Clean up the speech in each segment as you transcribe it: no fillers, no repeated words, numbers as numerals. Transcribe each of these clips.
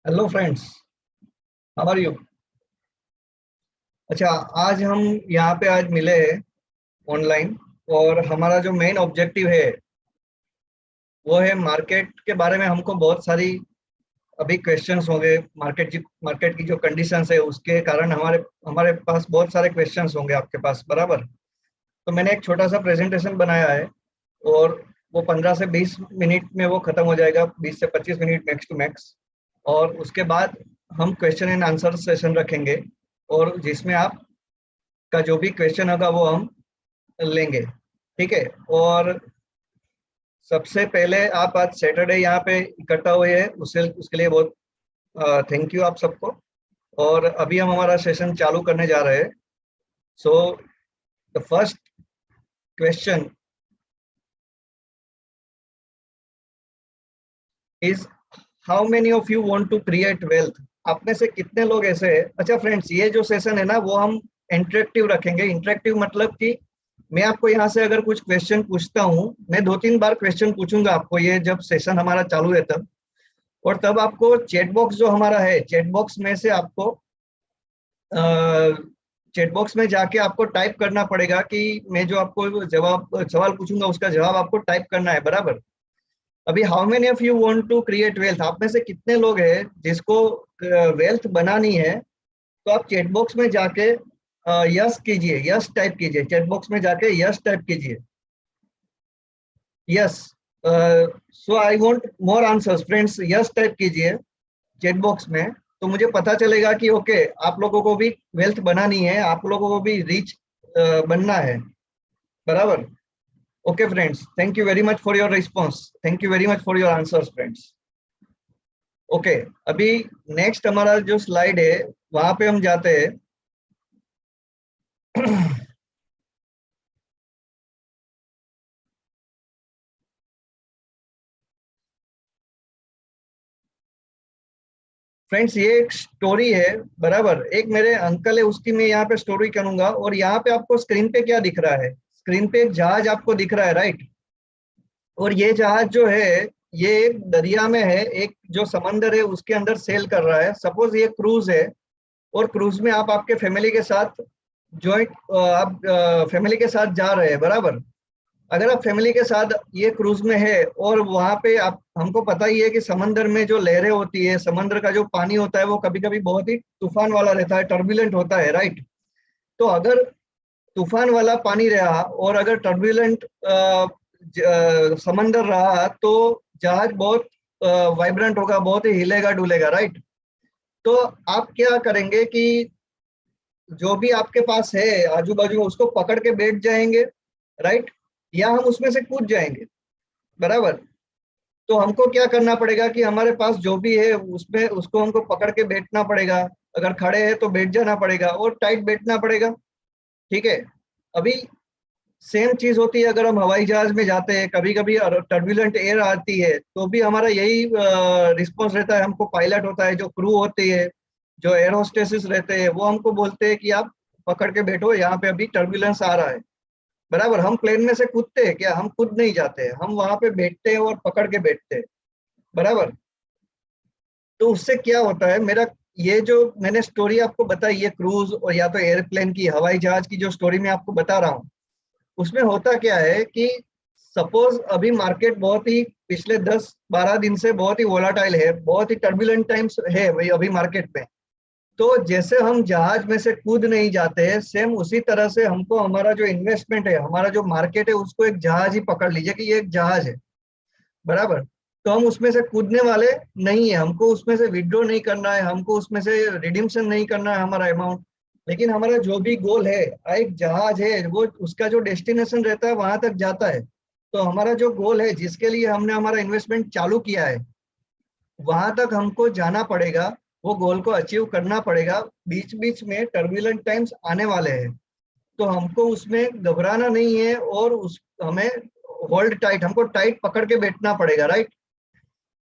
Hello friends, how are you. अच्छा, आज हम यहाँ पे आज मिले हैं ऑनलाइन। और हमारा जो मेन ऑब्जेक्टिव है वो है मार्केट के बारे में। हमको बहुत सारी अभी क्वेश्चंस होंगे। मार्केट की जो कंडीशंस है उसके कारण हमारे हमारे पास बहुत सारे क्वेश्चंस होंगे आपके पास, बराबर। तो मैंने एक छोटा सा प्रेजेंटेशन बनाया है और वो 15 से 20 मिनट में वो खत्म हो जाएगा, 20 से 25 मिनट मैक्स टू मैक्स। और उसके बाद हम क्वेश्चन एंड आंसर सेशन रखेंगे और जिसमें आप का जो भी क्वेश्चन होगा वो हम लेंगे, ठीक है। और सबसे पहले आप आज सैटरडे यहाँ पे इकट्ठा हुए हैं, उससे उसके लिए बहुत थैंक यू आप सबको। और अभी हम हमारा सेशन चालू करने जा रहे हैं। So the first question is, how many of you want to create wealth. आप में से कितने लोग ऐसे हैं। अच्छा फ्रेंड्स, ये जो सेशन है ना वो हम इंटरेक्टिव रखेंगे। इंटरेक्टिव मतलब कि मैं आपको यहाँ से अगर कुछ क्वेश्चन पूछता हूँ, मैं 2-3 बार क्वेश्चन पूछूंगा आपको, ये जब सेशन हमारा चालू है तब। और तब आपको चैट बॉक्स जो हमारा है, चैट बॉक्स में से आपको चैट बॉक्स में जाके आपको टाइप करना पड़ेगा कि मैं जो आपको जवाब सवाल पूछूंगा उसका जवाब आपको टाइप करना है, बराबर। अभी how many of you want to create wealth, आप में से कितने लोग हैं जिसको वेल्थ बनानी है। तो आप चैट बॉक्स में जाके यस कीजिए, यस टाइप कीजिए, चैट बॉक्स में जाके यस टाइप कीजिए। Yes, so I want more answers friends, yes type कीजिए चैट बॉक्स में। तो मुझे पता चलेगा कि ओके, आप लोगों को भी वेल्थ बनानी है, आप लोगों को भी रिच बनना है, बराबर। Okay friends, thank you very much for your response, thank you very much for your answers friends. Okay, अभी नेक्स्ट हमारा जो स्लाइड है वहां पे हम जाते हैं। फ्रेंड्स, ये एक स्टोरी है, बराबर। एक मेरे अंकल है, उसकी मैं यहाँ पे स्टोरी करूंगा। और यहाँ पे आपको स्क्रीन पे क्या दिख रहा है, स्क्रीन पे एक जहाज आपको दिख रहा है, राइट। और ये जहाज जो है ये एक दरिया में है, एक जो समंदर है उसके अंदर सेल कर रहा है। सपोज ये क्रूज है और क्रूज में आप आपके फैमिली के साथ ज्वाइंट आप फैमिली के साथ जा रहे हैं, बराबर। अगर आप फैमिली के साथ ये क्रूज में है और वहां पे आप, हमको पता ही है कि समंदर में जो लहरें होती है, समंदर का जो पानी होता है वो कभी कभी बहुत ही तूफान वाला रहता है, टर्बुलेंट होता है, राइट। तो अगर तूफान वाला पानी रहा और अगर टर्बुलेंट समंदर रहा तो जहाज बहुत वाइब्रेंट होगा, बहुत ही हिलेगा डुलेगा, राइट। तो आप क्या करेंगे कि जो भी आपके पास है आजू बाजू उसको पकड़ के बैठ जाएंगे, राइट, या हम उसमें से कूद जाएंगे, बराबर। तो हमको क्या करना पड़ेगा कि हमारे पास जो भी है उसमें उसको हमको पकड़ के बैठना पड़ेगा। अगर खड़े हैं तो बैठ जाना पड़ेगा और टाइट बैठना पड़ेगा, ठीक है। अभी सेम चीज होती है अगर हम हवाई जहाज में जाते हैं, कभी कभी टर्बुलेंट एयर आती है तो भी हमारा यही रिस्पॉन्स रहता है। हमको पायलट होता है, जो क्रू होती है, जो एयर होस्टेसेस रहते हैं, वो हमको बोलते हैं कि आप पकड़ के बैठो, यहाँ पे अभी टर्बुलेंस आ रहा है, बराबर। हम प्लेन में से कूदते हैं क्या, हम कूद नहीं जाते हैं, हम वहां पे बैठते हैं और पकड़ के बैठते हैं, बराबर। तो उससे क्या होता है, मेरा ये जो मैंने स्टोरी आपको बताई, ये क्रूज और या तो एयरप्लेन की, हवाई जहाज की जो स्टोरी मैं आपको बता रहा हूँ, उसमें होता क्या है कि सपोज अभी मार्केट बहुत ही पिछले 10-12 दिन से बहुत ही वोलाटाइल है, बहुत ही टर्बुलेंट टाइम्स है भाई अभी मार्केट में। तो जैसे हम जहाज में से कूद नहीं जाते हैं, सेम उसी तरह से हमको हमारा जो इन्वेस्टमेंट है, हमारा जो मार्केट है, उसको एक जहाज ही पकड़ लीजिए कि ये एक जहाज है, बराबर। तो हम उसमें से कूदने वाले नहीं है, हमको उसमें से विड्रॉ नहीं करना है, हमको उसमें से रिडीम्शन नहीं करना है हमारा अमाउंट। लेकिन हमारा जो भी गोल है, एक जहाज है, वो उसका जो डेस्टिनेशन रहता है वहां तक जाता है। तो हमारा जो गोल है जिसके लिए हमने हमारा इन्वेस्टमेंट चालू किया है, वहां तक हमको जाना पड़ेगा, वो गोल को अचीव करना पड़ेगा। बीच बीच में टर्बुलेंट टाइम्स आने वाले हैं, तो हमको उसमें घबराना नहीं है और उस हमें होल्ड टाइट, हमको टाइट पकड़ के बैठना पड़ेगा, राइट।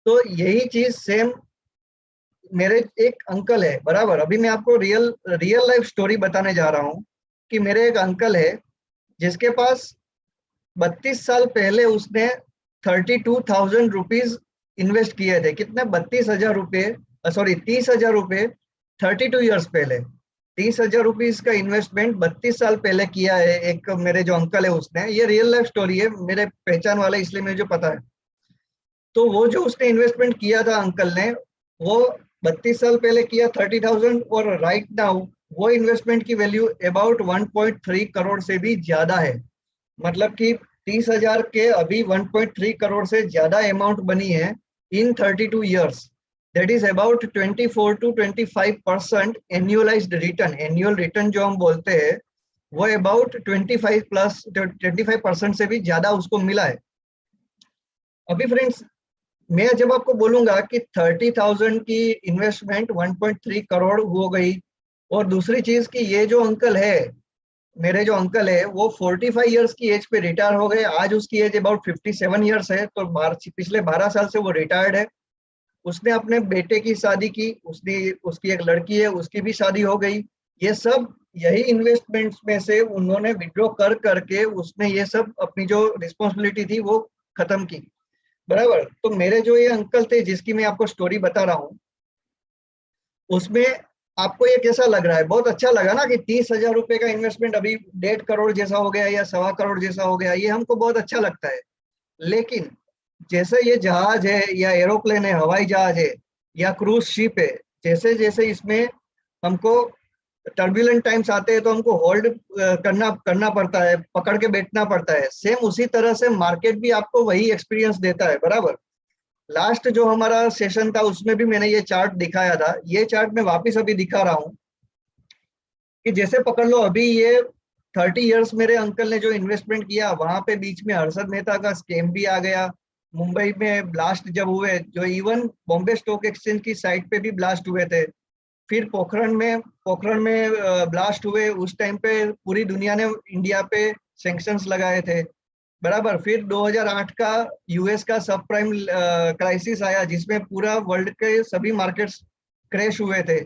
तो यही चीज सेम मेरे एक अंकल है, बराबर। अभी मैं आपको रियल रियल लाइफ स्टोरी बताने जा रहा हूँ कि मेरे एक अंकल है जिसके पास 32 साल पहले उसने 32,000 रुपीज इन्वेस्ट किए थे। कितने, 32,000 रुपये सॉरी 30,000 रुपये 32 ईयर्स पहले, 30,000 रुपीज का इन्वेस्टमेंट 32 साल पहले किया है एक मेरे जो अंकल है उसने। ये रियल लाइफ स्टोरी है, मेरे पहचान वाला इसलिए मुझे पता है। तो वो जो उसने इन्वेस्टमेंट किया था अंकल ने, वो 32 साल पहले किया 30,000, और राइट नाउ वो इन्वेस्टमेंट की वैल्यू अबाउट 1.3 करोड़ से भी ज्यादा है। मतलब कि 30,000 के अभी 1.3 करोड़ से ज्यादा अमाउंट बनी है in 32 years. That is about 24 to 25% annualised return. Annual return जो हम बोलते हैं वो अबाउट 25% से भी ज्यादा उसको मिला है। अभी फ्रेंड्स, मैं जब आपको बोलूंगा कि 30,000 की इन्वेस्टमेंट 1.3 करोड़ हो गई, और दूसरी चीज कि ये जो अंकल है, मेरे जो अंकल है, वो 45 ईयर्स की एज पे रिटायर हो गए। आज उसकी एज अबाउट 57 ईयर्स है, तो पिछले 12 साल से वो रिटायर्ड है। उसने अपने बेटे की शादी की, उसने, उसकी एक लड़की है, उसकी भी शादी हो गई। ये सब यही इन्वेस्टमेंट्स में से उन्होंने विड्रॉ कर करके उसने ये सब अपनी जो रिस्पॉन्सिबिलिटी थी वो खत्म की। बराबर। तो मेरे जो ये अंकल थे जिसकी मैं आपको स्टोरी बता रहा हूँ, उसमें आपको ये कैसा लग रहा है? बहुत अच्छा लगा ना कि 30,000 रुपए का इन्वेस्टमेंट अभी 1.5 करोड़ जैसा हो गया या 1.25 करोड़ जैसा हो गया, ये हमको बहुत अच्छा लगता है। लेकिन जैसे ये जहाज है या एरोप्लेन है, हवाई जहाज है या क्रूज शिप है, जैसे जैसे इसमें हमको टर्बुलेंट टाइम्स आते हैं तो हमको होल्ड करना करना पड़ता है, पकड़ के बैठना पड़ता है। सेम उसी तरह से मार्केट भी आपको वही एक्सपीरियंस देता है। बराबर। लास्ट जो हमारा सेशन था उसमें भी मैंने ये चार्ट दिखाया था, ये चार्ट मैं वापस अभी दिखा रहा हूँ कि जैसे पकड़ लो अभी ये 30 ईयर्स मेरे अंकल ने जो इन्वेस्टमेंट किया, वहां पे बीच में हर्षद मेहता का स्कैम भी आ गया। मुंबई में ब्लास्ट जब हुए, जो इवन बॉम्बे स्टॉक एक्सचेंज की साइट पे भी ब्लास्ट हुए थे। फिर पोखरण में ब्लास्ट हुए, उस टाइम पे पूरी दुनिया ने इंडिया पे सैंक्शंस लगाए थे। बराबर। फिर 2008 का यूएस का सब प्राइम क्राइसिस आया, जिसमें पूरा वर्ल्ड के सभी मार्केट्स क्रैश हुए थे।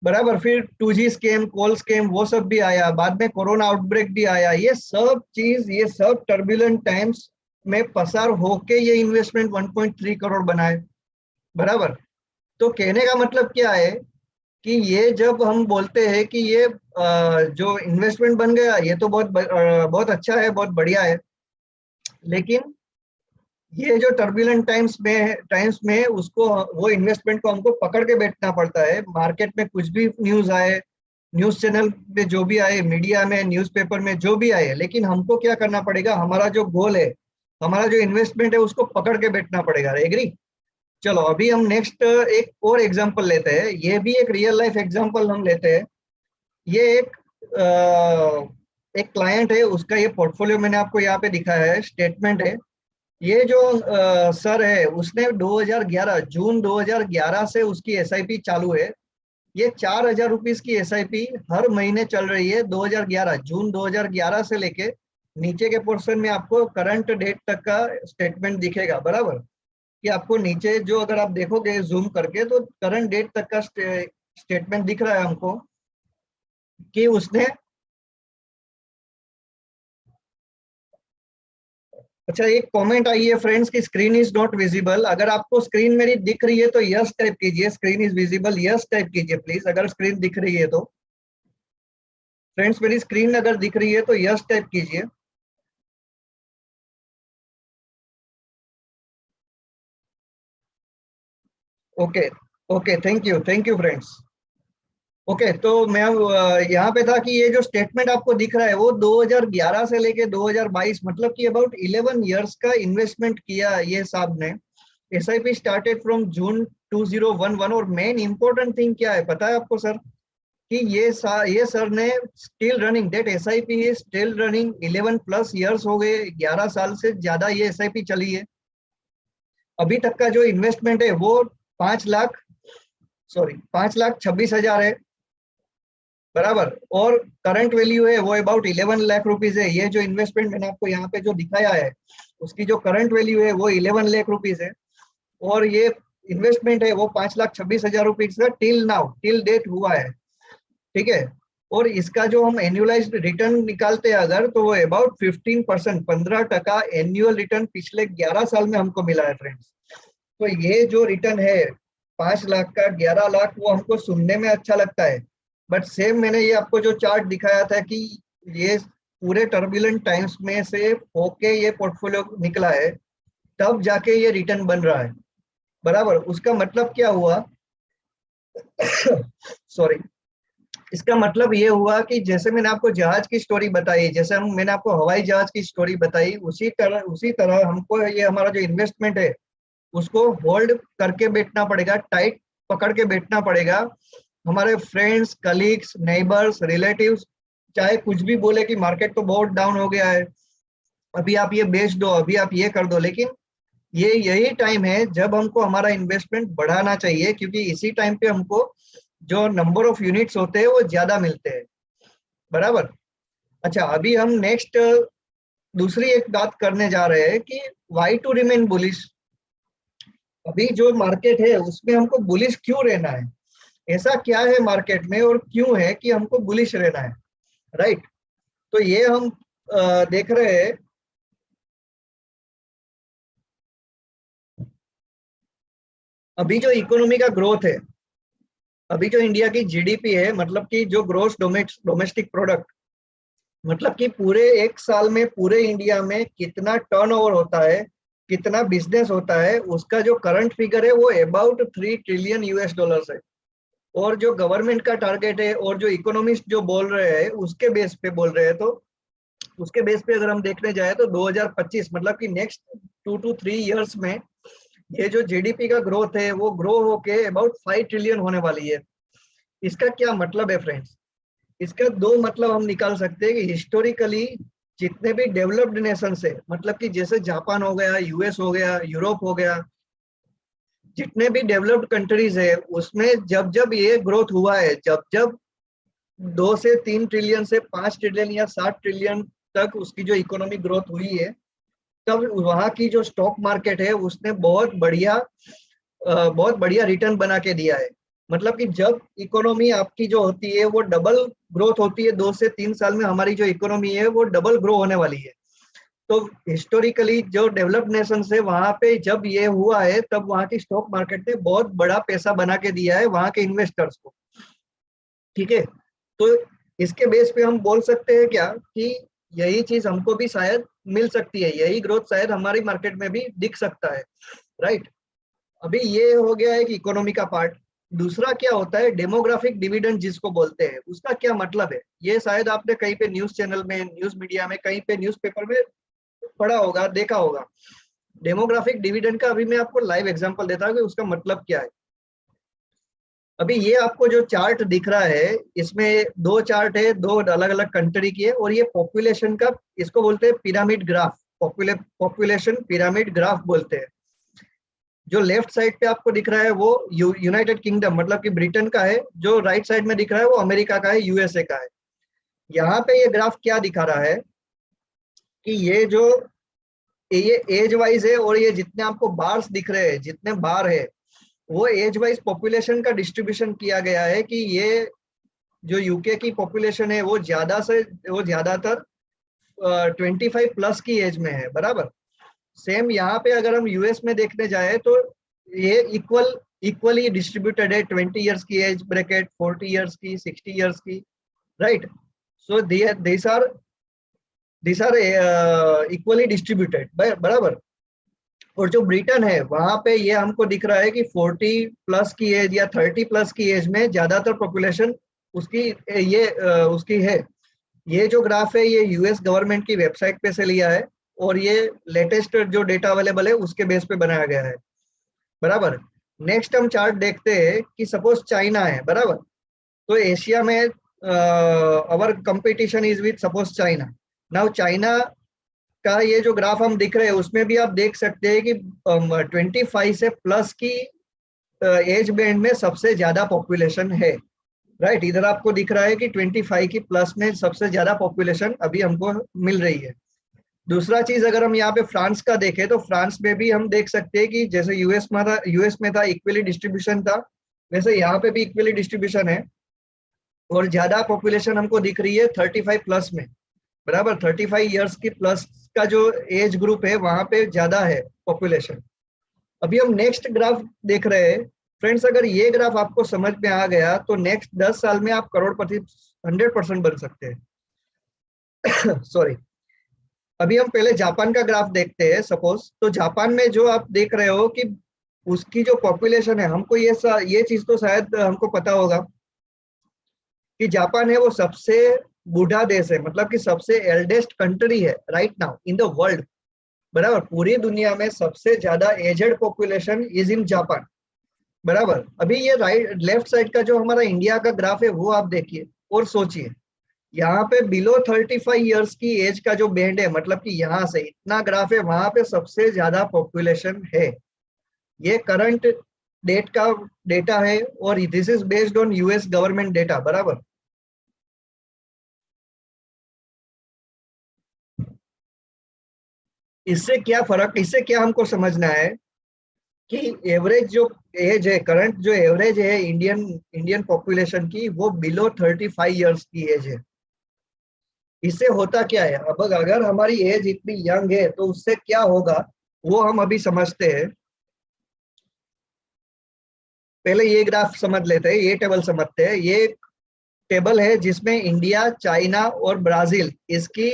बराबर। फिर 2G स्कैम, कॉल स्कैम, वो सब भी आया। बाद में कोरोना आउटब्रेक भी आया। ये सब चीज, ये सब टर्बुलेंट टाइम्स में पसार होके ये इन्वेस्टमेंट 1.3 करोड़ बनाए। बराबर। तो कहने का मतलब क्या है कि ये जब हम बोलते हैं कि ये जो इन्वेस्टमेंट बन गया, ये तो बहुत अच्छा है, बहुत बढ़िया है। लेकिन ये जो टर्बुलेंट टाइम्स में उसको, वो इन्वेस्टमेंट को हमको पकड़ के बैठना पड़ता है। मार्केट में कुछ भी न्यूज आए, न्यूज चैनल में जो भी आए, मीडिया में, न्यूज़पेपर में जो भी आए, लेकिन हमको क्या करना पड़ेगा? हमारा जो गोल है, हमारा जो इन्वेस्टमेंट है, उसको पकड़ के बैठना पड़ेगा। एग्री? चलो अभी हम नेक्स्ट एक और एग्जांपल लेते हैं। ये भी एक रियल लाइफ एग्जांपल हम लेते हैं। ये एक क्लाइंट है, उसका ये पोर्टफोलियो मैंने आपको यहाँ पे दिखाया है, स्टेटमेंट है। ये जो सर है, उसने 2011, जून 2011 से उसकी एसआईपी चालू है। ये 4,000 रुपीज की एसआईपी हर महीने चल रही है। 2011, जून 2011 से लेके नीचे के पोर्शन में आपको करंट डेट तक का स्टेटमेंट दिखेगा। बराबर। कि आपको नीचे जो, अगर आप देखोगे जूम करके, तो करंट डेट तक का स्टेटमेंट दिख रहा है हमको कि उसने, अच्छा एक कमेंट आई है फ्रेंड्स की स्क्रीन इज नॉट विजिबल। अगर आपको स्क्रीन मेरी दिख रही है तो यस टाइप कीजिए, screen is visible, yes type कीजिए प्लीज, अगर स्क्रीन दिख रही है तो। फ्रेंड्स मेरी स्क्रीन अगर दिख रही है तो यस टाइप कीजिए। Okay, okay, thank you friends. Okay, तो मैं यहाँ पे था कि ये जो स्टेटमेंट आपको दिख रहा है वो 2011 से लेके 2022, मतलब कि अबाउट 11 ईयर्स का इन्वेस्टमेंट किया ये साहब ने। SIP started from June 2011। और मेन इंपॉर्टेंट थिंग क्या है पता है आपको सर? कि ये सर ने still running, that SIP is still running. 11+ years हो गए, 11 साल से ज्यादा ये एसआईपी चली है। अभी तक का जो इन्वेस्टमेंट है वो 5,26,000 है। बराबर। और करंट वैल्यू है वो अबाउट 11 लाख रुपीज है। ये जो इन्वेस्टमेंट मैंने आपको यहाँ पे जो दिखाया है, उसकी जो करंट वैल्यू है वो 11 लाख रुपीज है। और ये इन्वेस्टमेंट है वो 5,26,000 रुपीज का टिल नाउ, टिल डेट हुआ है। ठीक है। और इसका जो हम एनुअलाइज्ड रिटर्न निकालते हैं अगर, तो वो अबाउट 15%, 15% एनुअल रिटर्न पिछले 11 साल में हमको मिला है फ्रेंड्स। तो ये जो रिटर्न है 5 लाख का, 11 लाख, वो हमको सुनने में अच्छा लगता है, बट सेम मैंने ये आपको जो चार्ट दिखाया था कि ये पूरे टर्बुलेंट टाइम्स में से होके ये पोर्टफोलियो निकला है, तब जाके ये रिटर्न बन रहा है। बराबर, उसका मतलब क्या हुआ? सॉरी, इसका मतलब ये हुआ कि जैसे मैंने आपको जहाज की स्टोरी बताई, जैसे हम मैंने आपको हवाई जहाज की स्टोरी बताई, उसी तरह हमको ये हमारा जो इन्वेस्टमेंट है उसको होल्ड करके बैठना पड़ेगा, टाइट पकड़ के बैठना पड़ेगा। हमारे फ्रेंड्स, कलीग्स, नेबर्स, रिलेटिव्स चाहे कुछ भी बोले कि मार्केट तो बहुत डाउन हो गया है, अभी आप ये बेच दो, अभी आप ये कर दो, लेकिन ये यही टाइम है जब हमको हमारा इन्वेस्टमेंट बढ़ाना चाहिए, क्योंकि इसी टाइम पे हमको जो नंबर ऑफ यूनिट्स होते हैं वो ज्यादा मिलते हैं। बराबर। अच्छा, अभी हम नेक्स्ट दूसरी एक बात करने जा रहे हैं कि वाई टू रिमेन बुलिश। अभी जो मार्केट है उसमें हमको बुलिश क्यों रहना है? ऐसा क्या है मार्केट में और क्यों है कि हमको बुलिश रहना है? राइट। तो ये हम देख रहे हैं। अभी जो इकोनॉमी का ग्रोथ है, अभी जो इंडिया की जीडीपी है, मतलब कि जो ग्रोस डोमेस्टिक प्रोडक्ट, मतलब कि पूरे एक साल में पूरे इंडिया में कितना टर्नओवर होता है, कितना बिजनेस होता है, उसका जो करंट फिगर है वो अबाउट 3 ट्रिलियन यूएस डॉलर्स है। और जो गवर्नमेंट का टारगेट है और जो इकोनॉमिस्ट जो बोल रहे हैं उसके बेस पे बोल रहे हैं, तो उसके बेस पे अगर हम देखने जाए तो 2025 मतलब कि नेक्स्ट 2 to 3 इयर्स में ये जो जीडीपी का ग्रोथ है वो ग्रो होके अबाउट 5 ट्रिलियन होने वाली है। इसका क्या मतलब है फ्रेंड्स? इसका दो मतलब हम निकाल सकते हैं कि हिस्टोरिकली जितने भी डेवलप्ड नेशन है, मतलब कि जैसे जापान हो गया, यूएस हो गया, यूरोप हो गया, जितने भी डेवलप्ड कंट्रीज है उसमें जब जब ये ग्रोथ हुआ है, जब जब 2 से 3 ट्रिलियन से 5 ट्रिलियन या 7 ट्रिलियन तक उसकी जो इकोनॉमिक ग्रोथ हुई है, तब वहाँ की जो स्टॉक मार्केट है उसने बहुत बढ़िया रिटर्न बना के दिया है। मतलब कि जब इकोनॉमी आपकी जो होती है वो डबल ग्रोथ होती है, 2 से 3 साल में हमारी जो इकोनॉमी है वो डबल ग्रो होने वाली है। तो हिस्टोरिकली जो डेवलप्ड नेशन है वहां पे जब ये हुआ है, तब वहां की स्टॉक मार्केट ने बहुत बड़ा पैसा बना के दिया है वहां के इन्वेस्टर्स को। ठीक है। तो इसके बेस पे हम बोल सकते हैं क्या कि यही चीज हमको भी शायद मिल सकती है, यही ग्रोथ शायद हमारी मार्केट में भी दिख सकता है। राइट। अभी ये हो गया एक इकोनॉमी का पार्ट। दूसरा क्या होता है, डेमोग्राफिक डिविडेंड जिसको बोलते हैं, उसका क्या मतलब है? ये शायद आपने कहीं पे न्यूज चैनल में, न्यूज मीडिया में, कहीं पे न्यूज़पेपर में पढ़ा होगा, देखा होगा। डेमोग्राफिक डिविडेंड का अभी मैं आपको लाइव एग्जांपल देता हूँ कि उसका मतलब क्या है। अभी ये आपको जो चार्ट दिख रहा है, इसमें दो चार्ट है, दो अलग अलग कंट्री की है, और ये पॉपुलेशन का, इसको बोलते हैं pyramid graph, population pyramid graph बोलते हैं। जो लेफ्ट साइड पे आपको दिख रहा है वो यूनाइटेड किंगडम मतलब कि ब्रिटेन का है, जो राइट साइड में दिख रहा है वो अमेरिका का है, यूएसए का है। यहाँ पे ये ग्राफ क्या दिखा रहा है कि ये एज वाइज है, और ये जितने आपको बार्स दिख रहे हैं, जितने बार है, वो एज वाइज पॉपुलेशन का डिस्ट्रीब्यूशन किया गया है कि ये जो यूके की पॉपुलेशन है वो ज्यादातर 25 प्लस की एज में है। बराबर। सेम यहाँ पे अगर हम यूएस में देखने जाए तो ये इक्वली डिस्ट्रीब्यूटेड है, 20 इयर्स की एज ब्रैकेट, 40 इयर्स की, 60 इयर्स की। Right. So this are equally distributed. बराबर। और जो ब्रिटेन है वहां पे ये हमको दिख रहा है कि 40 प्लस की एज या 30 प्लस की एज में ज्यादातर पॉपुलेशन उसकी उसकी है। ये जो ग्राफ है ये यूएस गवर्नमेंट की वेबसाइट पे से लिया है, और ये लेटेस्ट जो डेटा अवेलेबल है उसके बेस पे बनाया गया है। बराबर। नेक्स्ट हम चार्ट देखते हैं कि सपोज चाइना है। बराबर। तो एशिया में our competition is with suppose China. नाउ चाइना का ये जो ग्राफ हम दिख रहे हैं उसमें भी आप देख सकते हैं कि 25 से प्लस की एज बैंड में सबसे ज्यादा पॉपुलेशन है। राइट। इधर आपको दिख रहा है कि 25 की प्लस में सबसे ज्यादा पॉपुलेशन अभी हमको मिल रही है। दूसरा चीज अगर हम यहाँ पे फ्रांस का देखें तो फ्रांस में भी हम देख सकते हैं कि जैसे यूएस में था इक्वली डिस्ट्रीब्यूशन था, वैसे यहाँ पे भी इक्वली डिस्ट्रीब्यूशन है, और ज्यादा पॉपुलेशन हमको दिख रही है 35 प्लस में। बराबर। 35 इयर्स की प्लस का जो एज ग्रुप है वहां पे ज्यादा है पॉपुलेशन। अभी हम नेक्स्ट ग्राफ देख रहे हैं फ्रेंड्स अगर ये ग्राफ आपको समझ में आ गया तो नेक्स्ट 10 साल में आप करोड़पति 100% बन सकते हैं। सॉरी। अभी हम पहले जापान का ग्राफ देखते हैं सपोज। तो जापान में जो आप देख रहे हो कि उसकी जो पॉपुलेशन है, हमको ये चीज तो शायद हमको पता होगा कि जापान है वो सबसे बूढ़ा देश है, मतलब कि सबसे एल्डेस्ट कंट्री है right now in the world. बराबर, पूरी दुनिया में सबसे ज्यादा aged population is in Japan. बराबर। अभी ये राइट लेफ्ट साइड का जो हमारा इंडिया का ग्राफ है वो आप देखिए और सोचिए, यहाँ पे बिलो 35 ईयर्स की एज का जो बैंड है, मतलब कि यहाँ से इतना ग्राफ है, वहां पे सबसे ज्यादा पॉपुलेशन है। ये करंट डेट का डेटा है और this is based on US government data. बराबर। इससे क्या हमको समझना है कि एवरेज जो एज है, करंट जो एवरेज है इंडियन इंडियन पॉपुलेशन की, वो बिलो 35 ईयर्स की एज है। इससे होता क्या है, अब अगर हमारी एज इतनी यंग है तो उससे क्या होगा वो हम अभी समझते हैं। पहले ये ग्राफ समझ लेते हैं, ये टेबल समझते हैं। ये टेबल है जिसमें इंडिया, चाइना और ब्राजील, इसकी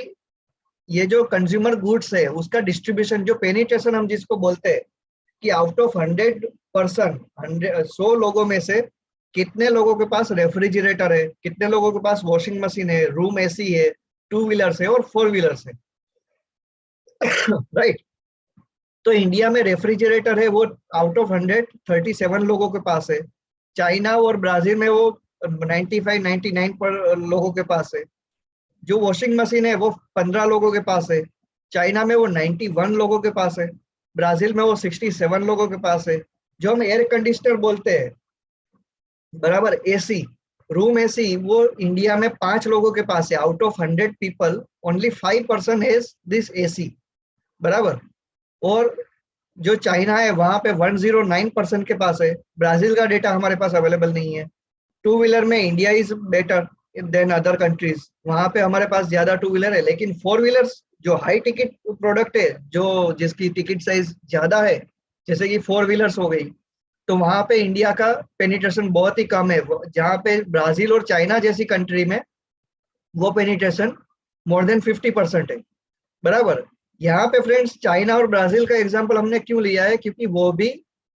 ये जो कंज्यूमर गुड्स है उसका डिस्ट्रीब्यूशन, जो पेनिट्रेशन हम जिसको बोलते हैं, कि आउट ऑफ 100%, 100 लोगों में से कितने लोगों के पास रेफ्रिजरेटर है, कितने लोगों के पास वॉशिंग मशीन है, रूम एसी है, टू व्हीलर्स है और फोर व्हीलर्स है। राइट। तो इंडिया में रेफ्रिजरेटर है वो आउट ऑफ 137 लोगों के पास है। चाइना और ब्राजील में वो 95 99 पर लोगों के पास है। जो वॉशिंग मशीन है वो 15 लोगों के पास है। चाइना में वो 91 लोगों के पास है। ब्राजील में वो 67 लोगों के पास है। जो हम एयर कंडीशनर बोलते हैं, बराबर, एसी, रूम एसी, वो इंडिया में 5 लोगों के पास है। Out of 100 people only 5% has this AC. बराबर। और जो चाइना है वहां पे 109% के पास है। ब्राजील का डेटा हमारे पास अवेलेबल नहीं है। टू व्हीलर में India is better than other countries, वहां पे हमारे पास ज्यादा टू व्हीलर है। लेकिन फोर व्हीलर्स जो हाई टिकट प्रोडक्ट है, जो जिसकी टिकट साइज ज्यादा है, जैसे कि फोर व्हीलर्स हो गई, तो वहां पे इंडिया का पेनिट्रेशन बहुत ही कम है। जहाँ पे ब्राजील और चाइना जैसी कंट्री में वो पेनिट्रेशन मोर देन 50% है। बराबर। यहाँ पे फ्रेंड्स चाइना और ब्राजील का एग्जांपल हमने क्यों लिया है, क्योंकि वो भी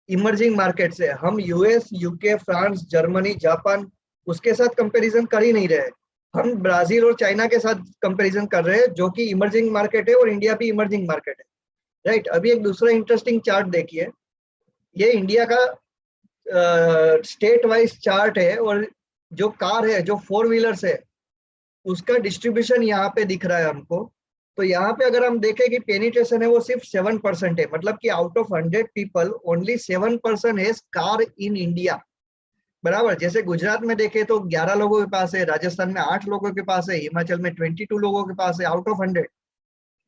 इमर्जिंग मार्केट है। हम US, UK, France, Germany, Japan उसके साथ कंपैरिजन कर ही नहीं रहे। हम ब्राजील और चाइना के साथ कंपैरिजन कर रहे हैं, जो कि इमर्जिंग मार्केट है और इंडिया भी इमर्जिंग मार्केट है। राइट। अभी एक दूसरा इंटरेस्टिंग चार्ट देखिए। ये इंडिया का स्टेट वाइज चार्ट है और जो कार है, जो फोर व्हीलर्स है, उसका डिस्ट्रीब्यूशन यहाँ पे दिख रहा है हमको। तो यहाँ पे अगर हम देखें कि पेनिट्रेशन है वो सिर्फ 7% है, मतलब कि आउट ऑफ 100 पीपल ओनली 7% है कार इन इंडिया। बराबर। जैसे गुजरात में देखे तो 11 लोगों के पास है, राजस्थान में 8 लोगों के पास है, हिमाचल में 22 लोगों के पास है आउट ऑफ 100।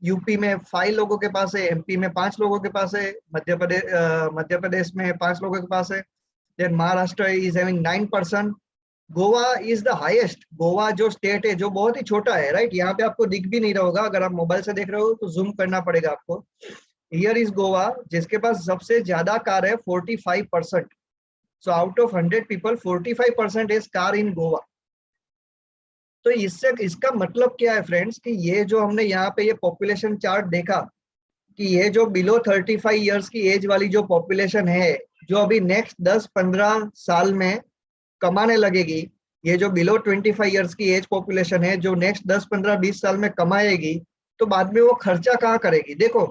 यूपी में 5 लोगों के पास है, एमपी में 5 लोगों के पास है, मध्य प्रदेश में 5 लोगों के पास है। Then Maharashtra is having 9%। Goa is the highest. Goa जो स्टेट है, जो बहुत ही छोटा है, राइट, यहाँ पे आपको दिख भी नहीं रहा होगा, अगर आप मोबाइल से देख रहे हो तो जूम करना पड़ेगा आपको। हियर इज गोवा, जिसके पास सबसे ज्यादा कार है 45%। So out of 100 people 45% is car in Goa. तो इससे इसका मतलब क्या है फ्रेंड्स, कि ये जो हमने यहाँ पे ये पॉपुलेशन चार्ट देखा, कि ये जो बिलो 35 ईयर्स की एज वाली जो पॉपुलेशन है, जो अभी नेक्स्ट 10-15 साल में कमाने लगेगी, ये जो बिलो 25 ईयर्स की एज पॉपुलेशन है जो नेक्स्ट 10-15-20 साल में कमाएगी, तो बाद में वो खर्चा कहाँ करेगी। देखो,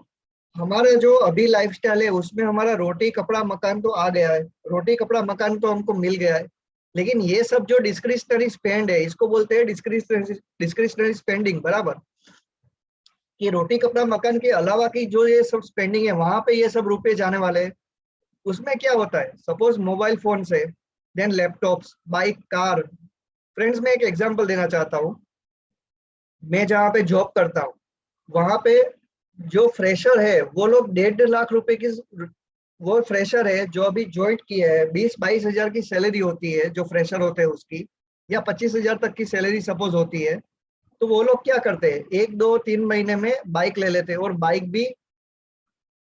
हमारे जो अभी लाइफस्टाइल है उसमें हमारा रोटी कपड़ा मकान तो आ गया है, रोटी कपड़ा मकान तो हमको मिल गया है। लेकिन ये सब जो डिस्क्रिशनरी स्पेंड है, इसको बोलते हैं डिस्क्रिशनरी स्पेंडिंग। बराबर। कि रोटी कपड़ा मकान के अलावा की जो ये सब स्पेंडिंग है, वहां पे ये सब रुपए जाने वाले हैं। उसमें क्या होता है, सपोज मोबाइल फोन से, then laptops, bike, car. Friends मैं एक एग्जांपल देना चाहता हूँ। मैं जहाँ पे जॉब करता हूँ, वहां पे जो फ्रेशर है वो लोग 1.5 लाख रुपए की, वो फ्रेशर है जो अभी ज्वाइन किया है, 20-22 हजार की सैलरी होती है जो फ्रेशर होते हैं उसकी, या 25 हजार तक की सैलरी सपोज होती है। तो वो लोग क्या करते हैं, 1-2-3 महीने में बाइक ले लेते हैं, और बाइक भी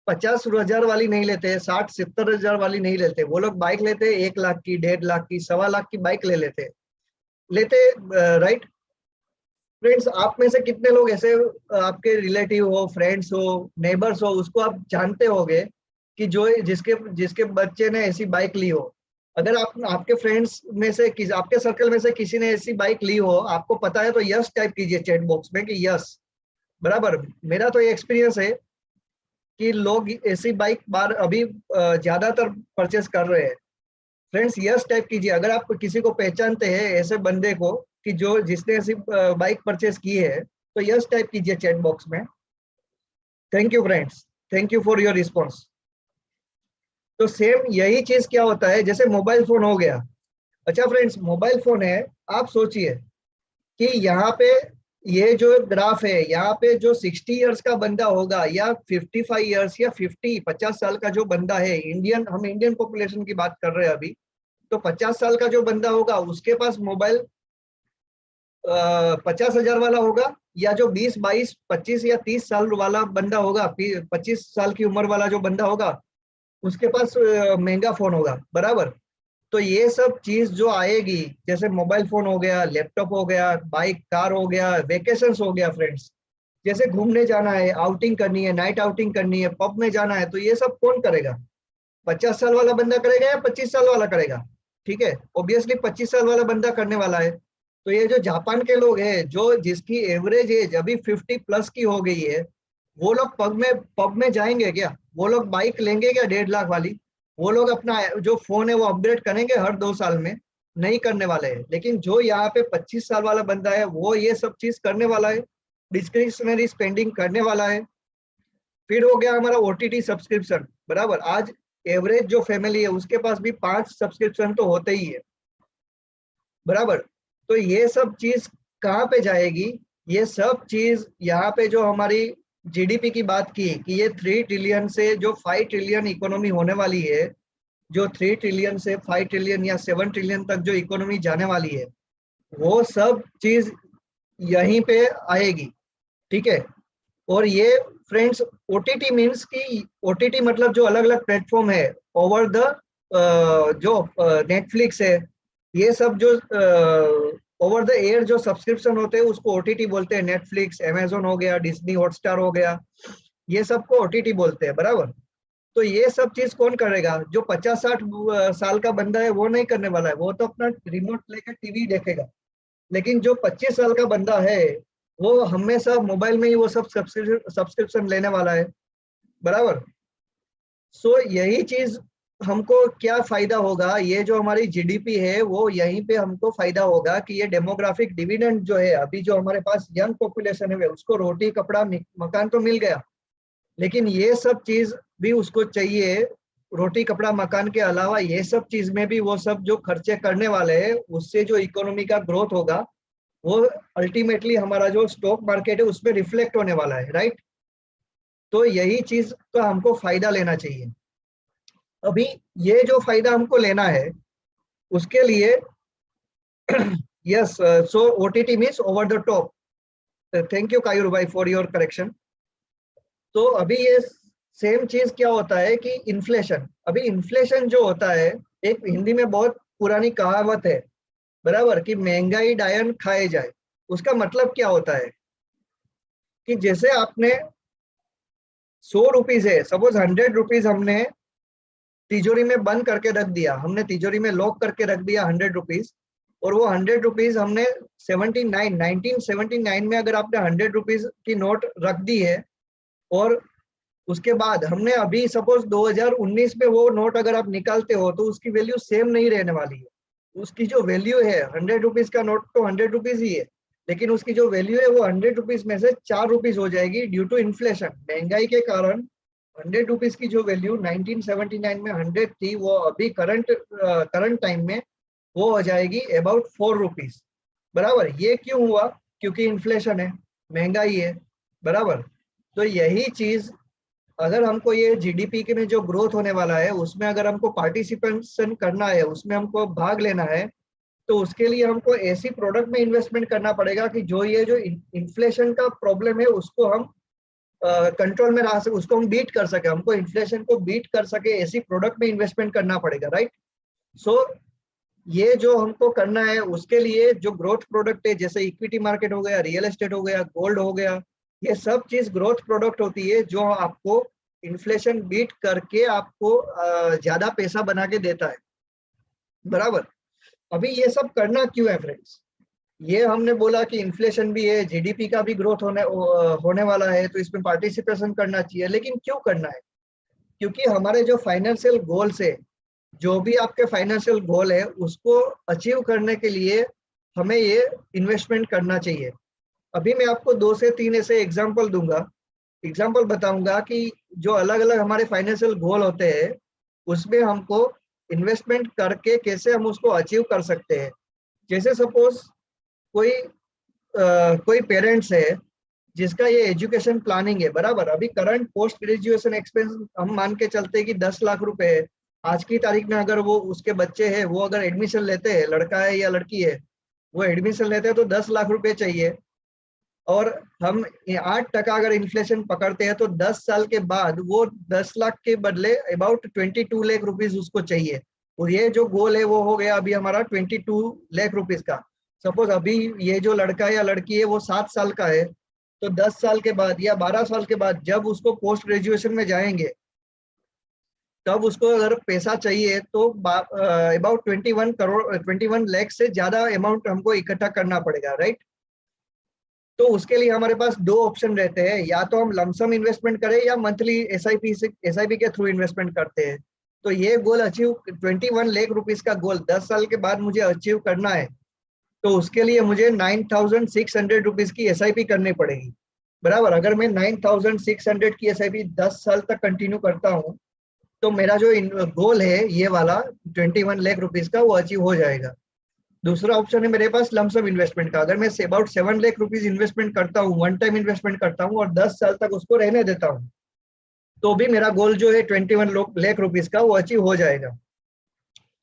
50,000 वाली नहीं लेते, 60-70,000 वाली नहीं लेते। वो लोग बाइक लेते 1 लाख की, 1.5 लाख की, 1.25 लाख की बाइक ले लेते लेते राइट फ्रेंड्स? आप में से कितने लोग ऐसे आपके रिलेटिव हो, फ्रेंड्स हो, नेबर्स हो, उसको आप जानते होगे कि जो जिसके जिसके बच्चे ने ऐसी बाइक ली हो? अगर आप आपके फ्रेंड्स में से किसी, आपके सर्कल में से किसी ने ऐसी बाइक ली हो, आपको पता है, तो यस टाइप कीजिए चैट बॉक्स में कि यस। बराबर। मेरा तो ये एक्सपीरियंस है कि लोग ऐसी बाइक बार अभी ज्यादातर परचेस कर रहे हैं। फ्रेंड्स यस टाइप कीजिए अगर आप किसी को पहचानते हैं, ऐसे बंदे को कि जो जिसने ऐसी बाइक परचेस की है, तो यस टाइप कीजिए चैट बॉक्स में। Thank you friends, thank you for your response. तो सेम यही चीज क्या होता है, जैसे मोबाइल फोन हो गया। अच्छा फ्रेंड्स, मोबाइल फोन है, आप सोचिए कि यहाँ पे ये जो ग्राफ है, यहाँ पे जो 60 इयर्स का बंदा होगा या 55 इयर्स या 50 साल का जो बंदा है, इंडियन, हम इंडियन पॉपुलेशन की बात कर रहे हैं अभी, तो 50 साल का जो बंदा होगा उसके पास मोबाइल 50,000 वाला होगा, या जो 20, 22, 25 या 30 साल वाला बंदा होगा, 25 साल की उम्र वाला जो बंदा होगा, उसके पास महंगा फोन होगा। बराबर। तो ये सब चीज जो आएगी, जैसे मोबाइल फोन हो गया, लैपटॉप हो गया, बाइक, कार हो गया, वेकेशंस हो गया फ्रेंड्स, जैसे घूमने जाना है, आउटिंग करनी है, नाइट आउटिंग करनी है, पब में जाना है, तो ये सब कौन करेगा? 50 साल वाला बंदा करेगा या 25 साल वाला करेगा? ठीक है, ऑब्वियसली 25 साल वाला बंदा करने वाला है। तो ये जो जापान के लोग हैं, जो जिसकी एवरेज एज अभी 50+ की हो गई है, वो लोग पब में जाएंगे क्या? वो लोग बाइक लेंगे क्या 1.5 लाख वाली? वो लोग अपना जो फोन है वो अपग्रेड करेंगे हर 2 साल में? नहीं करने वाले हैं। लेकिन जो यहाँ पे 25 साल वाला बंदा है, वो ये सब चीज करने वाला है, डिस्क्रिशनरी स्पेंडिंग करने वाला है। फिर हो गया हमारा ओटीटी सब्सक्रिप्शन। बराबर। आज एवरेज जो फैमिली है उसके पास भी 5 सब्सक्रिप्शन तो होते ही है। बराबर। तो ये सब चीज कहाँ पे जाएगी? ये सब चीज यहाँ पे जो हमारी जीडीपी की बात की कि ये 3 ट्रिलियन से जो 5 ट्रिलियन इकोनॉमी होने वाली है, जो 3 ट्रिलियन से 5 ट्रिलियन या 7 ट्रिलियन तक जो इकोनॉमी जाने वाली है, वो सब चीज यहीं पे आएगी। ठीक है। और ये फ्रेंड्स, ओटीटी मीन्स कि ओटीटी मतलब जो अलग अलग प्लेटफॉर्म है ओवर द, जो नेटफ्लिक्स है, ये सब जो ओवर द एयर जो सब्सक्रिप्शन होते हैं उसको ओटीटी बोलते हैं। नेटफ्लिक्स, अमेजोन हो गया, डिज्नी हॉटस्टार हो गया, ये सबको ओटीटी बोलते हैं। बराबर। तो ये सब चीज कौन करेगा? जो 50-60 साल का बंदा है वो नहीं करने वाला है, वो तो अपना रिमोट लेकर टीवी देखेगा। लेकिन जो 25 साल का बंदा है, वो हमेशा मोबाइल में ही वो सब सब्सक्रिप्शन लेने वाला है। बराबर। सो यही चीज हमको क्या फायदा होगा, ये जो हमारी जीडीपी है वो यहीं पे हमको फायदा होगा कि ये डेमोग्राफिक डिविडेंड जो है, अभी जो हमारे पास यंग पॉपुलेशन है उसको रोटी कपड़ा मकान तो मिल गया, लेकिन ये सब चीज भी उसको चाहिए। रोटी कपड़ा मकान के अलावा ये सब चीज में भी वो सब जो खर्चे करने वाले हैं, उससे जो इकोनॉमी का ग्रोथ होगा, वो अल्टीमेटली हमारा जो स्टॉक मार्केट है उसमें रिफ्लेक्ट होने वाला है। राइट। तो यही चीज का हमको फायदा लेना चाहिए। अभी ये जो फायदा हमको लेना है उसके लिए yes, so OTT means over the top. Thank you Kayur भाई फॉर योर करेक्शन। तो अभी ये सेम चीज क्या होता है कि इन्फ्लेशन, अभी इन्फ्लेशन जो होता है, एक हिंदी में बहुत पुरानी कहावत है, बराबर, कि महंगाई डायन खाए जाए। उसका मतलब क्या होता है कि जैसे आपने 100 रुपीज है, सपोज 100 रुपीज हमने तिजोरी में बंद करके रख दिया, हमने तिजोरी में लॉक करके रख दिया 100 रुपीज, और वो 100 रुपीज हमने 1979 में अगर आपने 100 रुपीज की नोट रख दी है, और उसके बाद हमने अभी सपोज 2019 में वो नोट अगर आप निकालते हो, तो उसकी वैल्यू सेम नहीं रहने वाली है। उसकी जो वैल्यू है, 100 रुपीज का नोट तो 100 रुपीज ही है, लेकिन उसकी जो वैल्यू है वो 100 रुपीज में से 4 रुपीज हो जाएगी ड्यू टू इन्फ्लेशन, महंगाई के कारण। 100 रुपीज की जो वैल्यू 1979 में 100 थी, वो अभी करंट टाइम में वो हो जाएगी अबाउट 4 रुपीज। बराबर। ये क्यों हुआ? क्योंकि इन्फ्लेशन है, महंगाई है। बराबर। तो यही चीज, अगर हमको ये जीडीपी के में जो ग्रोथ होने वाला है उसमें अगर हमको पार्टिसिपेशन करना है, उसमें हमको भाग लेना है, तो उसके लिए हमको ऐसी प्रोडक्ट में इन्वेस्टमेंट करना पड़ेगा कि जो ये जो इन्फ्लेशन का प्रॉब्लम है उसको हम कंट्रोल में रह सके, उसको हम बीट कर सके, हमको इन्फ्लेशन को बीट कर सके, ऐसी प्रोडक्ट में इन्वेस्टमेंट करना पड़ेगा, राइट। सो ये जो हमको करना है उसके लिए जो ग्रोथ प्रोडक्ट है, जैसे इक्विटी मार्केट हो गया, रियल एस्टेट हो गया, गोल्ड हो गया, ये सब चीज ग्रोथ प्रोडक्ट होती है जो आपको इन्फ्लेशन बीट करके आपको ज्यादा पैसा बना के देता है, बराबर। अभी ये सब करना क्यों है फ्रेंड्स? ये हमने बोला कि इन्फ्लेशन भी है, जीडीपी का भी ग्रोथ होने वाला है, तो इसमें पार्टिसिपेशन करना चाहिए। लेकिन क्यों करना है? क्योंकि हमारे जो फाइनेंशियल गोल्स है, जो भी आपके फाइनेंशियल गोल है, उसको अचीव करने के लिए हमें ये इन्वेस्टमेंट करना चाहिए। अभी मैं आपको 2 से 3 ऐसे एग्जाम्पल दूंगा, एग्जाम्पल बताऊंगा कि जो अलग अलग हमारे फाइनेंशियल गोल होते हैं उसमें हमको इन्वेस्टमेंट करके कैसे हम उसको अचीव कर सकते हैं। जैसे सपोज कोई पेरेंट्स है जिसका ये एजुकेशन प्लानिंग है, बराबर। अभी करंट पोस्ट ग्रेजुएशन एक्सपेंस हम मान के चलते हैं कि 10 लाख रुपए है आज की तारीख में। अगर वो उसके बच्चे हैं, वो अगर एडमिशन लेते हैं, लड़का है या लड़की है, वो एडमिशन लेते हैं तो 10 लाख रुपए चाहिए। और हम 8% अगर इन्फ्लेशन पकड़ते हैं तो 10 साल के बाद वो 10 लाख के बदले अबाउट 22 लाख रुपीज उसको चाहिए। और ये जो गोल है वो हो गया अभी हमारा 22 लाख रुपीज का। सपोज अभी ये जो लड़का या लड़की है वो 7 साल का है, तो 10 साल के बाद या 12 साल के बाद जब उसको पोस्ट ग्रेजुएशन में जाएंगे, तब उसको अगर पैसा चाहिए तो अबाउट 21 लाख से ज्यादा अमाउंट हमको इकट्ठा करना पड़ेगा, राइट। तो उसके लिए हमारे पास 2 ऑप्शन रहते हैं, या तो हम लमसम इन्वेस्टमेंट करें या मंथली एसआईपी के थ्रू इन्वेस्टमेंट करते हैं। तो ये गोल अचीव 21 लाख रुपीस का गोल 10 साल के बाद मुझे अचीव करना है, तो उसके लिए मुझे 9,600 रुपीज की एसआईपी करनी पड़ेगी, बराबर। अगर मैं 9,600 की एसआईपी 10 साल तक कंटिन्यू करता हूँ तो मेरा जो गोल है ये वाला 21 लाख रुपीज का, वो अचीव हो जाएगा। दूसरा ऑप्शन है मेरे पास लमसम इन्वेस्टमेंट का। अगर मैं अबाउट 7 लाख रुपीज इन्वेस्टमेंट करता हूँ, वन टाइम इन्वेस्टमेंट करता हूँ और 10 साल तक उसको रहने देता हूँ, तो भी मेरा गोल जो है 21 लाख रुपीज का, वो अचीव हो जाएगा।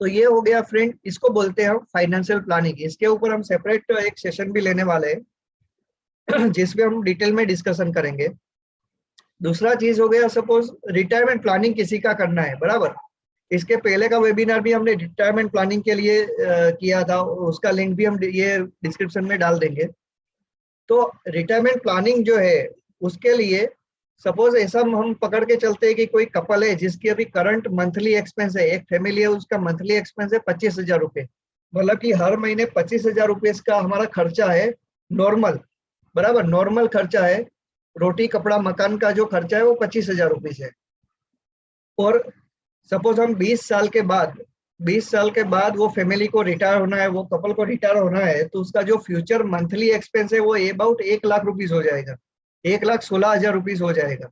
तो ये हो गया फ्रेंड, इसको बोलते हैं हम फाइनेंशियल प्लानिंग। इसके ऊपर हम सेपरेट एक सेशन भी लेने वाले हैं जिसमें हम डिटेल में डिस्कशन करेंगे। दूसरा चीज हो गया, सपोज रिटायरमेंट प्लानिंग किसी का करना है, बराबर। इसके पहले का वेबिनार भी हमने रिटायरमेंट प्लानिंग के लिए किया था, उसका लिंक भी हम ये डिस्क्रिप्शन में डाल देंगे। तो रिटायरमेंट प्लानिंग जो है उसके लिए सपोज ऐसा हम पकड़ के चलते हैं कि कोई कपल है जिसकी अभी करंट मंथली एक्सपेंस है, एक फैमिली है उसका मंथली एक्सपेंस है 25,000 रुपये, मतलब कि हर महीने 25,000 रुपये का हमारा खर्चा है नॉर्मल, बराबर। नॉर्मल खर्चा है, रोटी कपड़ा मकान का जो खर्चा है वो 25,000 रुपये है। और सपोज हम 20 साल के बाद वो फैमिली को रिटायर होना है, वो कपल को रिटायर होना है, तो उसका जो फ्यूचर मंथली एक्सपेंस है वो अबाउट 1 लाख रुपीज हो जाएगा, 1,16,000 रुपीज हो जाएगा,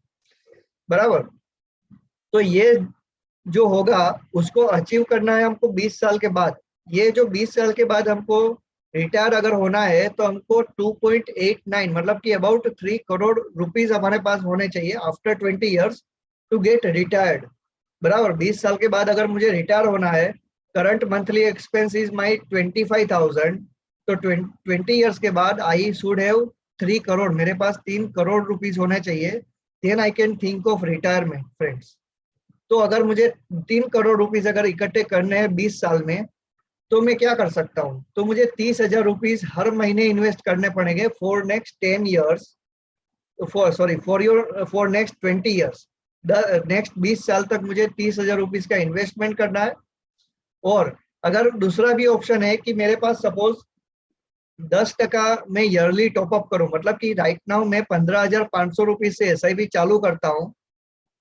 बराबर। तो ये जो होगा उसको अचीव करना है हमको 20 साल के बाद। ये जो 20 साल के बाद हमको रिटायर अगर होना है तो हमको 2.89 मतलब कि अबाउट 3 करोड़ रुपीज हमारे पास होने चाहिए after 20 years to get retired, बराबर। 20 साल के बाद अगर मुझे रिटायर होना है, current monthly expense is my 25,000, तो 20 ईयर्स के बाद आई शुड हैव 3 करोड़, मेरे पास 3 करोड़ रुपीज होने चाहिए, then I can think of retirement friends. तो अगर मुझे 3 करोड़ रुपीज अगर इकट्ठे करने हैं 20 साल में, तो मैं क्या कर सकता हूँ? तो मुझे 30,000 रुपीज हर महीने इन्वेस्ट करने पड़ेंगे for next 10 years, for next 20 years. Next 20 साल तक मुझे 30,000 रुपीज का इन्वेस्टमेंट करना है। और अगर दूसरा भी ऑप्शन है कि मेरे पास सपोज 10% मैं ईयरली टॉपअप करूं, मतलब कि राइट नाउ मैं 15,500 रुपीज से एसआईपी चालू करता हूं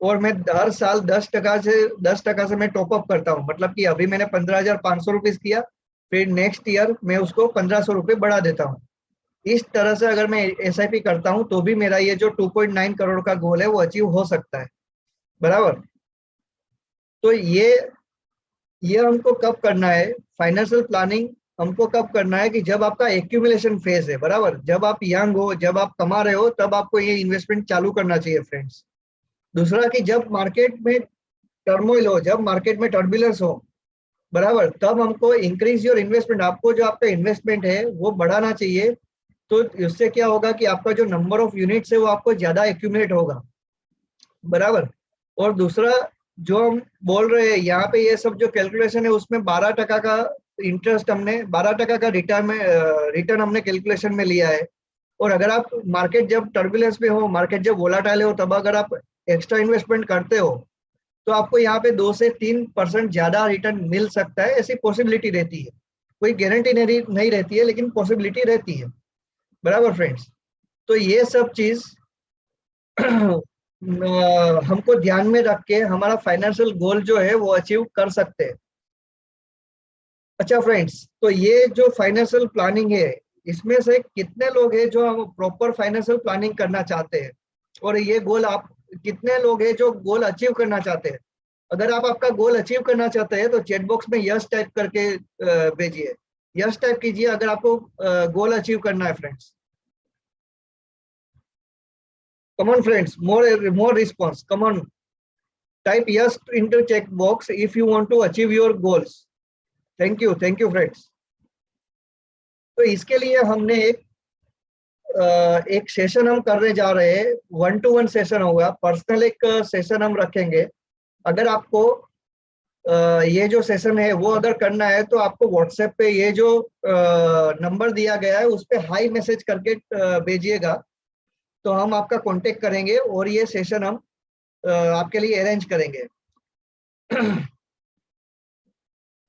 और मैं हर साल 10% से मैं टॉपअप करता हूं, मतलब कि अभी मैंने 15,500 रुपीज किया, फिर नेक्स्ट ईयर मैं उसको 1,500 रुपये बढ़ा देता हूं। इस तरह से अगर मैं एसआईपी करता हूं तो भी मेरा ये जो 2.9 करोड़ का गोल है वो अचीव हो सकता है, बराबर। तो ये हमको कब करना है? फाइनेंशियल प्लानिंग हमको कब करना है? कि जब आपका एक्यूमुलेशन फेज है, बराबर। जब आप यंग हो, जब आप कमा रहे हो, तब आपको ये इन्वेस्टमेंट चालू करना चाहिए फ्रेंड्स। दूसरा कि जब मार्केट में टर्मोइल हो, जब मार्केट में टर्बुलेंस हो, बराबर, तब हमको इंक्रीज योर इन्वेस्टमेंट, आपको जो आपका इन्वेस्टमेंट है वो बढ़ाना चाहिए। तो इससे क्या होगा कि आपका जो नंबर ऑफ यूनिट्स है वो आपको ज्यादा एक्यूमुलेट होगा, बराबर। और दूसरा जो हम बोल रहे हैं यहाँ पे, ये सब जो कैलकुलेशन है उसमें 12% का इंटरेस्ट हमने, 12% का रिटर्न में रिटर्न हमने कैलकुलेशन में लिया है। और अगर आप मार्केट जब टर्बुलेंस में हो, मार्केट जब वोलाटाइल हो, तब अगर आप एक्स्ट्रा इन्वेस्टमेंट करते हो तो आपको यहाँ पे 2 से 3% ज्यादा रिटर्न मिल सकता है, ऐसी पॉसिबिलिटी रहती है। कोई गारंटी नहीं रहती है, लेकिन पॉसिबिलिटी रहती है, बराबर फ्रेंड्स। तो ये सब चीज हमको ध्यान में रख के हमारा फाइनेंशियल गोल जो है वो अचीव कर सकते हैं। अच्छा फ्रेंड्स, तो ये जो फाइनेंशियल प्लानिंग है, इसमें से कितने लोग हैं जो हम प्रॉपर फाइनेंशियल प्लानिंग करना चाहते हैं, और ये गोल आप कितने लोग हैं जो गोल अचीव करना चाहते हैं? अगर आप आपका गोल अचीव करना चाहते हैं तो चैट बॉक्स में यस टाइप करके भेजिए, यस टाइप कीजिए अगर आपको गोल अचीव करना है friends. Come on friends, more response. Come on, type yes into check box if you want to achieve your goals. Thank you friends. तो इसके लिए हमने एक सेशन हम करने जा रहे हैं, 1-to-1 सेशन होगा, पर्सनल एक सेशन हम रखेंगे। अगर आपको ये जो सेशन है वो अगर करना है तो आपको व्हाट्सएप पे ये जो नंबर दिया गया है उस पे हाई मैसेज करके भेजिएगा, तो हम आपका कांटेक्ट करेंगे और ये सेशन हम आपके लिए अरेंज करेंगे।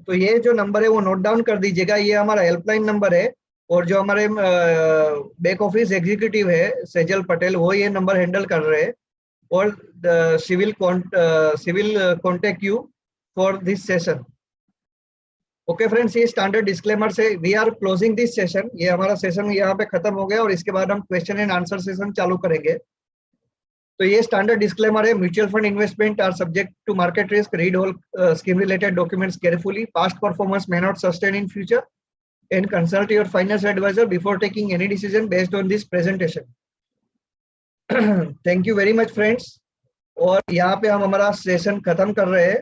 तो ये जो नंबर है वो नोट डाउन कर दीजिएगा, ये हमारा हेल्पलाइन नंबर है। और जो हमारे बैक ऑफिस एग्जीक्यूटिव है सेजल पटेल, वो ये नंबर हैंडल कर रहे हैं, और civil contact you for this session. Okay friends, ये स्टैंडर्ड डिस्क्लेमर से we are closing this session. ये हमारा सेशन यहाँ पे खत्म हो गया और इसके बाद हम क्वेश्चन एंड आंसर सेशन चालू करेंगे। तो ये स्टैंडर्ड डिस्क्लेमर है, mutual fund investment are subject to market risk, read all scheme related documents carefully, past performance may not sustain in future, and consult your finance advisor before taking any decision based on this presentation. Thank you very much friends, और यहाँ पे हम हमारा session खत्म कर रहे हैं।